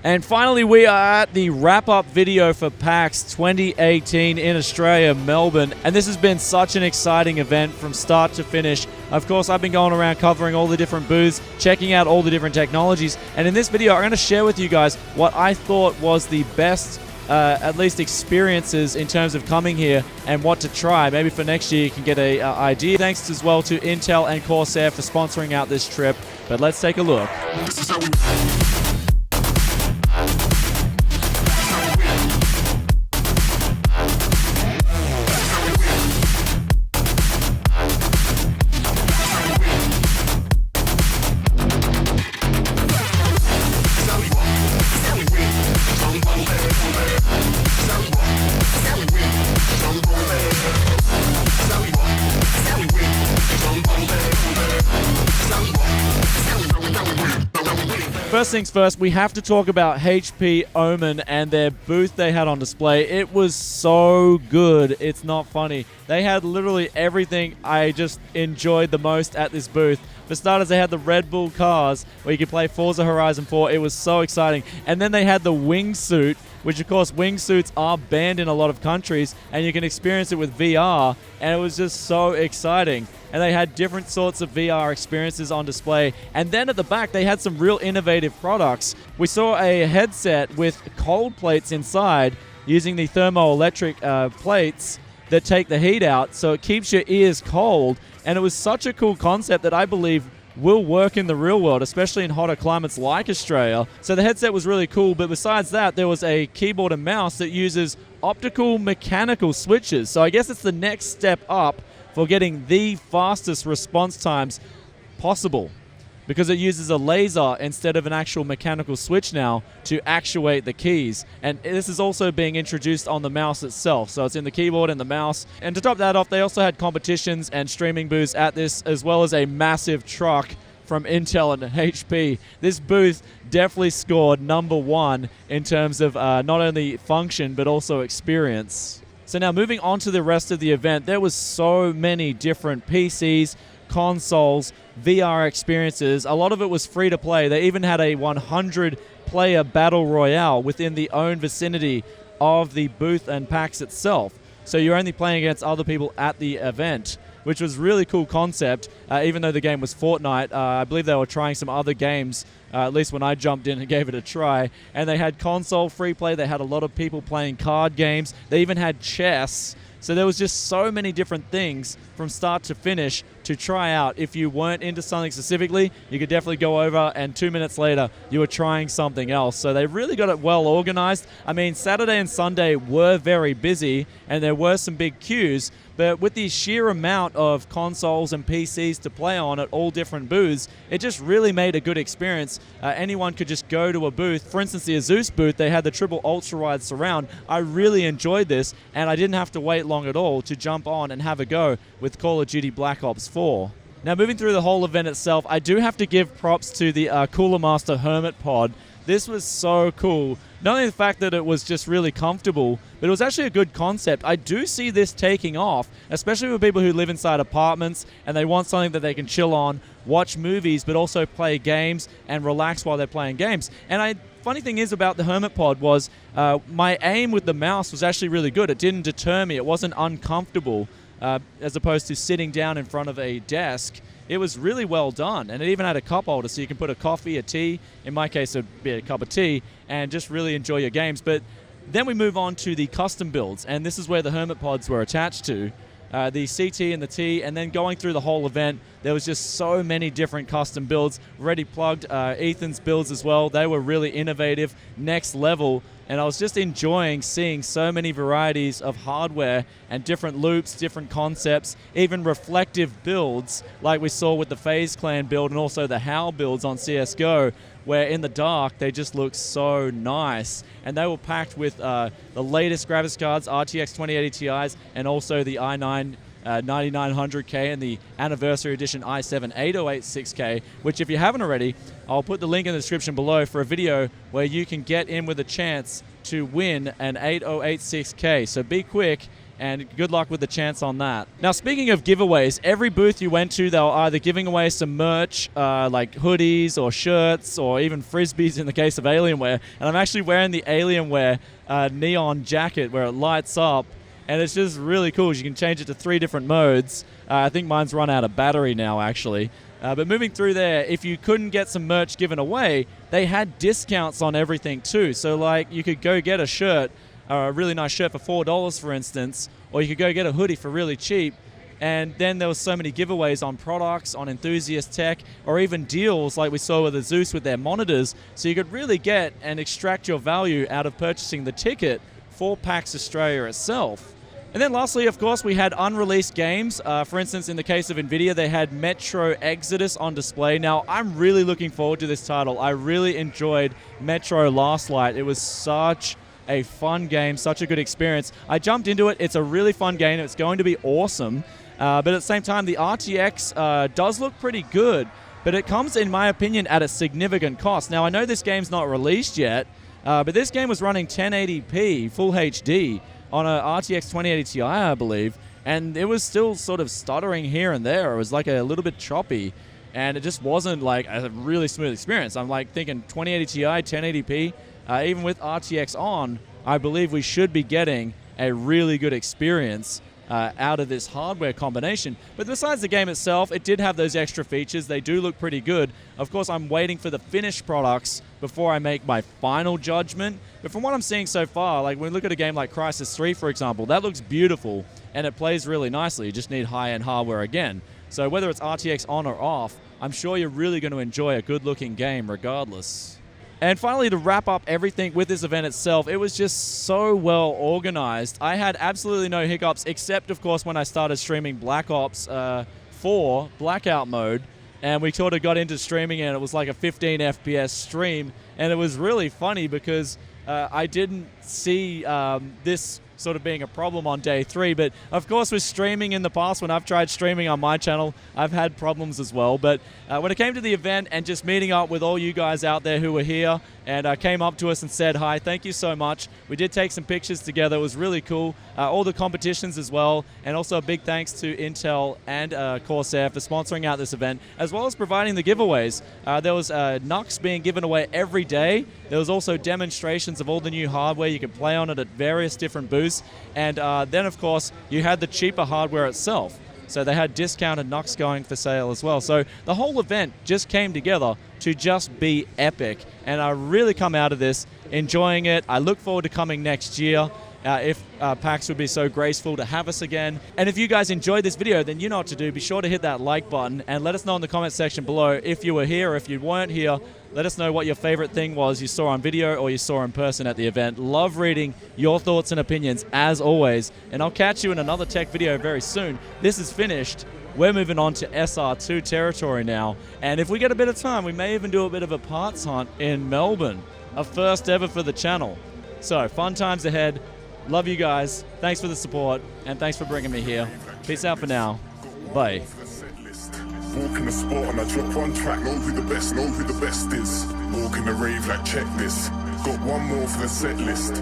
And finally, we are at the wrap-up video for PAX 2018 in Australia, Melbourne. And this has been such an exciting event from start to finish. Of course, I've been going around covering all the different booths, checking out all the different technologies. And in this video, I'm going to share with you guys what I thought was the best at least experiences in terms of coming here and what to try. Maybe for next year you can get an idea. Thanks as well to Intel and Corsair for sponsoring out this trip. But let's take a look. First things first, we have to talk about HP Omen and their booth they had on display. It was so good. It's not funny. They had literally everything I just enjoyed the most at this booth. For starters, they had the Red Bull cars where you could play Forza Horizon 4. It was so exciting. And then they had the wingsuit, which of course wingsuits are banned in a lot of countries, and you can experience it with VR, and it was just so exciting. And they had different sorts of VR experiences on display. And then at the back, they had some real innovative products. We saw a headset with cold plates inside using the thermoelectric plates that take the heat out, so it keeps your ears cold. And it was such a cool concept that I believe will work in the real world, especially in hotter climates like Australia. So the headset was really cool, but besides that, there was a keyboard and mouse that uses optical mechanical switches. So I guess it's the next step up for getting the fastest response times possible, because it uses a laser instead of an actual mechanical switch now to actuate the keys. And this is also being introduced on the mouse itself. So it's in the keyboard and the mouse. And to top that off, they also had competitions and streaming booths at this, as well as a massive truck from Intel and HP. This booth definitely scored #1 in terms of not only function, but also experience. So now moving on to the rest of the event, there was so many different PCs, consoles, VR experiences. A lot of it was free to play. They even had a 100-player battle royale within the own vicinity of the booth and PAX itself. So you're only playing against other people at the event, which was really cool concept, even though the game was Fortnite. I believe they were trying some other games, at least when I jumped in and gave it a try. And they had console free play. They had a lot of people playing card games. They even had chess. So there was just so many different things from start to finish to try out. If you weren't into something specifically, you could definitely go over, and 2 minutes later, you were trying something else. So they really got it well organized. I mean, Saturday and Sunday were very busy, and there were some big queues, but with the sheer amount of consoles and PCs to play on at all different booths, it just really made a good experience. Anyone could just go to a booth. For instance, the Asus booth, they had the triple ultra-wide surround. I really enjoyed this, and I didn't have to wait long at all to jump on and have a go with Call of Duty Black Ops 4. Now, moving through the whole event itself, I do have to give props to the Cooler Master Hermit Pod. This was so cool. Not only the fact that it was just really comfortable, but it was actually a good concept. I do see this taking off, especially with people who live inside apartments and they want something that they can chill on, watch movies, but also play games and relax while they're playing games. And funny thing is about the Hermit Pod was my aim with the mouse was actually really good. It didn't deter me. It wasn't uncomfortable as opposed to sitting down in front of a desk. It was really well done, and it even had a cup holder, so you can put a coffee, a tea, in my case it would be a cup of tea, and just really enjoy your games. But then we move on to the custom builds, and this is where the Hermit Pods were attached to. The CT and the T, and then going through the whole event, there was just so many different custom builds. Already plugged Ethan's builds as well. They were really innovative, next level, and I was just enjoying seeing so many varieties of hardware and different loops, different concepts, even reflective builds like we saw with the FaZe Clan build and also the HAL builds on CSGO, where in the dark they just look so nice. And they were packed with the latest graphics cards, RTX 2080 Ti's, and also the i9 9900K and the Anniversary Edition i7 8086K, which if you haven't already, I'll put the link in the description below for a video where you can get in with a chance to win an 8086K. So be quick and good luck with the chance on that. Now, speaking of giveaways, every booth you went to, they were either giving away some merch, like hoodies or shirts or even frisbees in the case of Alienware. And I'm actually wearing the Alienware neon jacket where it lights up, and it's just really cool. You can change it to 3 different modes. I think mine's run out of battery now, actually. But moving through there, if you couldn't get some merch given away, they had discounts on everything too. So like you could go get a shirt, a really nice shirt for $4, for instance, or you could go get a hoodie for really cheap. And then there was so many giveaways on products, on Enthusiast Tech, or even deals like we saw with Asus with their monitors. So you could really get and extract your value out of purchasing the ticket for PAX Australia itself. And then lastly, of course, we had unreleased games. For instance, in the case of NVIDIA, they had Metro Exodus on display. Now, I'm really looking forward to this title. I really enjoyed Metro Last Light. It was such a fun game, such a good experience. I jumped into it. It's a really fun game. It's going to be awesome. But at the same time, the RTX does look pretty good, but it comes, in my opinion, at a significant cost. Now, I know this game's not released yet, but this game was running 1080p, full HD, on a RTX 2080 Ti, I believe, and it was still sort of stuttering here and there. It was like a little bit choppy, and it just wasn't like a really smooth experience. I'm like thinking 2080 Ti, 1080p, even with RTX on, I believe we should be getting a really good experience out of this hardware combination. But besides the game itself, it did have those extra features. They do look pretty good. Of course, I'm waiting for the finished products before I make my final judgment. But from what I'm seeing so far, like when we look at a game like Crysis 3, for example, that looks beautiful and it plays really nicely. You just need high-end hardware again. So whether it's RTX on or off, I'm sure you're really going to enjoy a good-looking game regardless. And finally, to wrap up everything with this event itself, it was just so well organized. I had absolutely no hiccups, except, of course, when I started streaming Black Ops 4 Blackout mode, and we sort of got into streaming, and it was like a 15 FPS stream, and it was really funny because I didn't see this sort of being a problem on day 3. But of course, with streaming in the past, when I've tried streaming on my channel, I've had problems as well. But when it came to the event and just meeting up with all you guys out there who were here and came up to us and said hi, thank you so much. We did take some pictures together. It was really cool. All the competitions as well. And also a big thanks to Intel and Corsair for sponsoring out this event, as well as providing the giveaways. There was Nux being given away every day. There was also demonstrations of all the new hardware. You could play on it at various different booths. And then, of course, you had the cheaper hardware itself. So they had discounted Nux going for sale as well. So the whole event just came together to just be epic. And I really come out of this enjoying it. I look forward to coming next year. If PAX would be so graceful to have us again. And if you guys enjoyed this video, then you know what to do. Be sure to hit that like button and let us know in the comment section below if you were here or if you weren't here. Let us know what your favorite thing was you saw on video or you saw in person at the event. Love reading your thoughts and opinions as always. And I'll catch you in another tech video very soon. This is finished. We're moving on to SR2 territory now. And if we get a bit of time, we may even do a bit of a parts hunt in Melbourne. A first ever for the channel. So fun times ahead. Love you guys. Thanks for the support, and thanks for bringing me here. Peace out for now. Bye. Walk in the spot and I drop one track, know who the best is. Walk in the rave like checklist. Got one more for the set list.